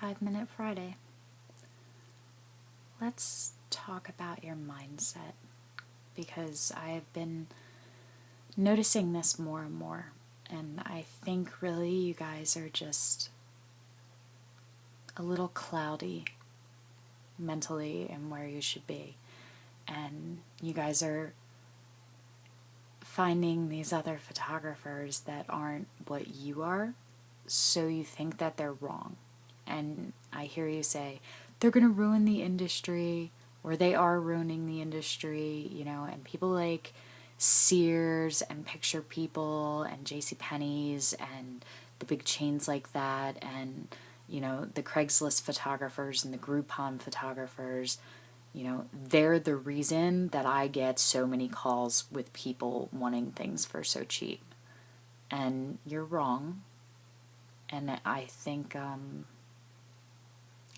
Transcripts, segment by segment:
5-Minute Friday. Let's talk about your mindset, because I have been noticing this more and more, and I think really you guys are just a little cloudy mentally in where you should be, and you guys are finding these other photographers that aren't what you are, so you think that they're wrong. And I hear you say, they're going to ruin the industry, or they are ruining the industry, you know, and people like Sears and Picture People and JCPenney's and the big chains like that, and, you know, the Craigslist photographers and the Groupon photographers, you know, they're the reason that I get so many calls with people wanting things for so cheap. And you're wrong. And I think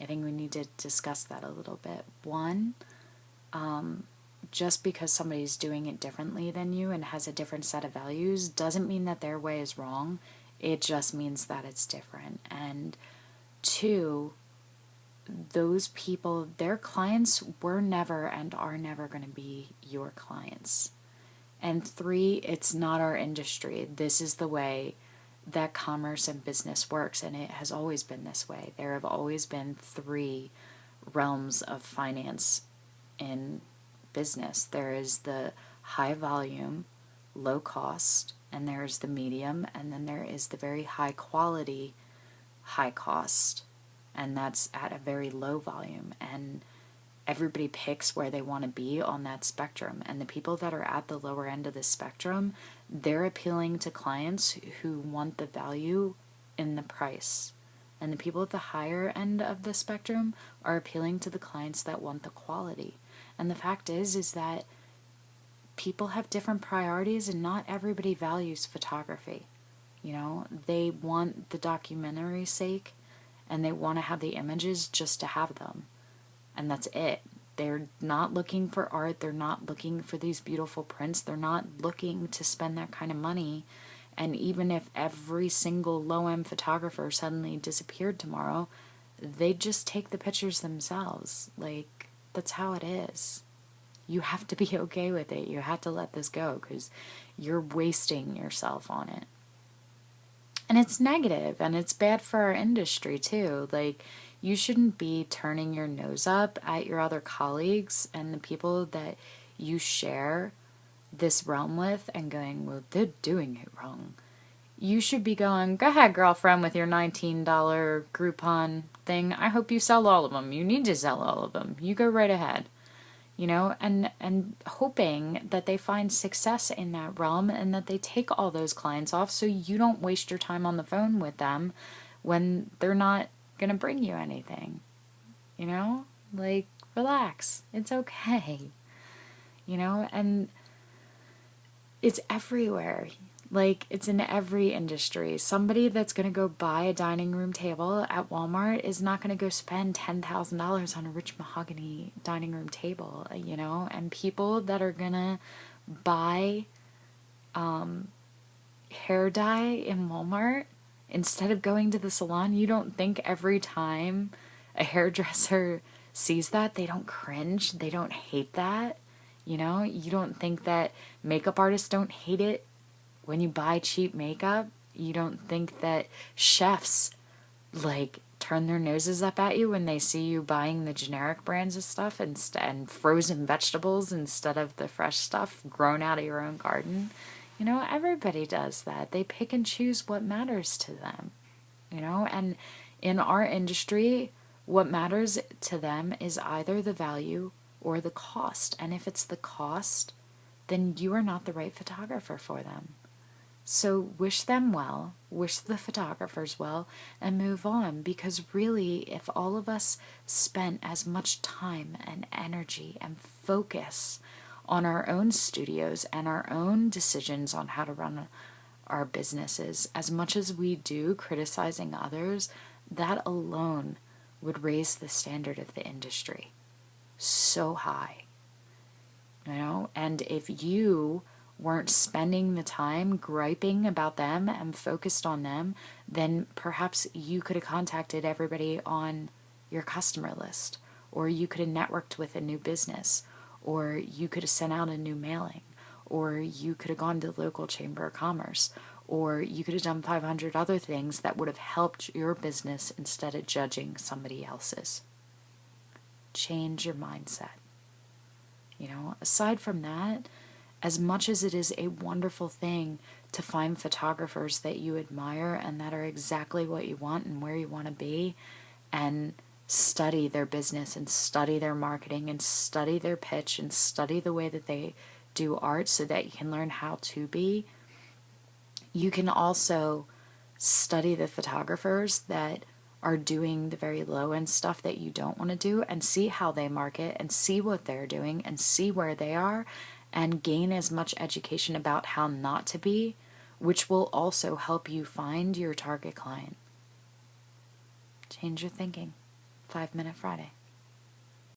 we need to discuss that a little bit. One, just because somebody's doing it differently than you and has a different set of values doesn't mean that their way is wrong. It just means that it's different. And two, those people, their clients were never and are never going to be your clients. And three, it's not our industry. This is the way that commerce and business works, and it has always been this way. There have always been three realms of finance in business. There is the high volume, low cost, and there is the medium, and then there is the very high quality, high cost, and that's at a very low volume. And everybody picks where they want to be on that spectrum. And the people that are at the lower end of the spectrum, they're appealing to clients who want the value in the price. And the people at the higher end of the spectrum are appealing to the clients that want the quality. And the fact is that people have different priorities, and not everybody values photography. You know, they want the documentary's sake, and they want to have the images just to have them. And that's it. They're not looking for art. They're not looking for these beautiful prints. They're not looking to spend that kind of money. And even if every single low-end photographer suddenly disappeared tomorrow, they'd just take the pictures themselves. Like, that's how it is. You have to be okay with it. You have to let this go, because you're wasting yourself on it. And it's negative, and it's bad for our industry too. Like, you shouldn't be turning your nose up at your other colleagues and the people that you share this realm with and going, well, they're doing it wrong. You should be going, go ahead, girlfriend, with your $19 Groupon thing. I hope you sell all of them. You need to sell all of them. You go right ahead. You know, and hoping that they find success in that realm and that they take all those clients off, so you don't waste your time on the phone with them when they're not going to bring you anything. You know, like, relax. It's okay. You know, and it's everywhere. Like, it's in every industry. Somebody that's going to go buy a dining room table at Walmart is not going to go spend $10,000 on a rich mahogany dining room table, you know? And people that are going to buy hair dye in Walmart, instead of going to the salon, you don't think every time a hairdresser sees that, they don't cringe, they don't hate that, you know? You don't think that makeup artists don't hate it when you buy cheap makeup. You don't think that chefs, like, turn their noses up at you when they see you buying the generic brands of stuff and frozen vegetables instead of the fresh stuff grown out of your own garden. You know, everybody does that. They pick and choose what matters to them, you know? And in our industry, what matters to them is either the value or the cost. And if it's the cost, then you are not the right photographer for them. So wish them well, wish the photographers well, and move on. Because really, if all of us spent as much time and energy and focus on our own studios and our own decisions on how to run our businesses, as much as we do criticizing others, that alone would raise the standard of the industry so high. You know, and if you weren't spending the time griping about them and focused on them, then perhaps you could have contacted everybody on your customer list, or you could have networked with a new business, or you could have sent out a new mailing, or you could have gone to the local chamber of commerce, or you could have done 500 other things that would have helped your business instead of judging somebody else's. Change your mindset. Aside from that, as much as it is a wonderful thing to find photographers that you admire and that are exactly what you want and where you want to be, and study their business and study their marketing and study their pitch and study the way that they do art so that you can learn how to be, you can also study the photographers that are doing the very low end stuff that you don't want to do, and see how they market and see what they're doing and see where they are, and gain as much education about how not to be, which will also help you find your target client. Change your thinking. 5 Minute Friday.